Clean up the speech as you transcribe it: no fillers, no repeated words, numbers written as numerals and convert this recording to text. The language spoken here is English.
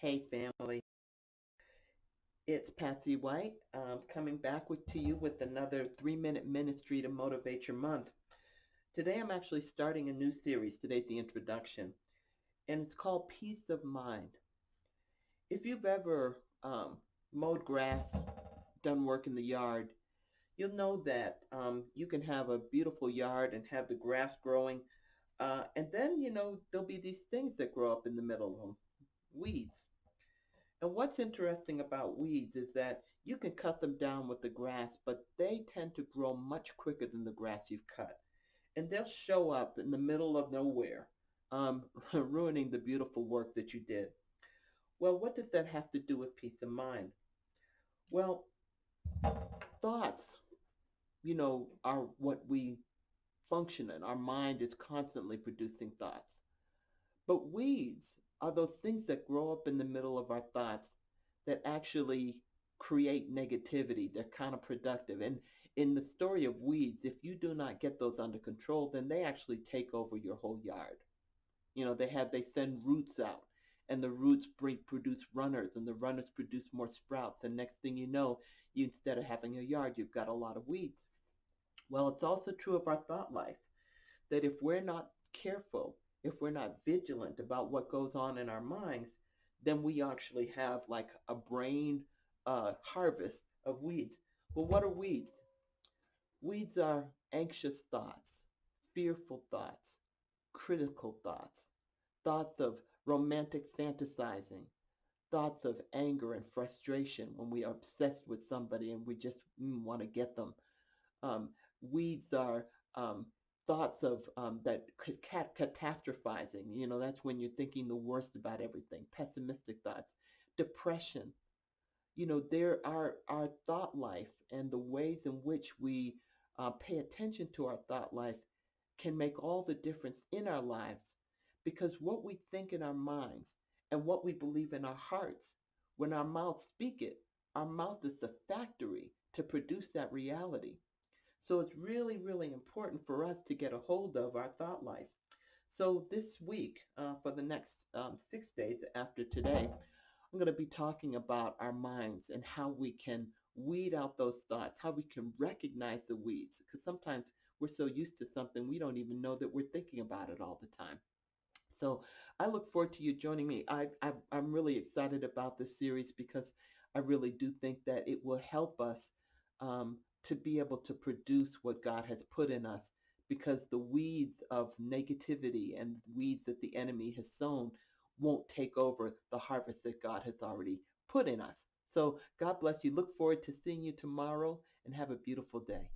Hey family, it's Patsy White coming back to you with another 3-minute ministry to motivate your month. Today I'm actually starting a new series. Today's the introduction, and it's called Peace of Mind. If you've ever mowed grass, done work in the yard, you'll know that you can have a beautiful yard and have the grass growing, and then there'll be these things that grow up in the middle of them, weeds. And what's interesting about weeds is that you can cut them down with the grass, but they tend to grow much quicker than the grass you've cut. And they'll show up in the middle of nowhere, ruining the beautiful work that you did. Well, what does that have to do with peace of mind? Well, thoughts, are what we function in. Our mind is constantly producing thoughts. But weeds are those things that grow up in the middle of our thoughts that actually create negativity. They're counterproductive. And in the story of weeds, if you do not get those under control, then they actually take over your whole yard. They send roots out, and the roots produce runners, and the runners produce more sprouts. And next thing you know, instead of having a yard, you've got a lot of weeds. Well, it's also true of our thought life that if we're not careful, if we're not vigilant about what goes on in our minds, then we actually have like a brain harvest of weeds. Well, what are weeds? Weeds are anxious thoughts, fearful thoughts, critical thoughts, thoughts of romantic fantasizing, thoughts of anger and frustration when we are obsessed with somebody and we just want to get them. Weeds are thoughts of catastrophizing. That's when you're thinking the worst about everything. Pessimistic thoughts, depression. There are our thought life and the ways in which we pay attention to our thought life can make all the difference in our lives because what we think in our minds and what we believe in our hearts, when our mouths speak it, our mouth is the factory to produce that reality. So it's really, really important for us to get a hold of our thought life. So this week, for the next 6 days after today, I'm going to be talking about our minds and how we can weed out those thoughts, how we can recognize the weeds, because sometimes we're so used to something we don't even know that we're thinking about it all the time. So I look forward to you joining me. I'm really excited about this series because I really do think that it will help us to be able to produce what God has put in us because the weeds of negativity and weeds that the enemy has sown won't take over the harvest that God has already put in us. So God bless you. Look forward to seeing you tomorrow and have a beautiful day.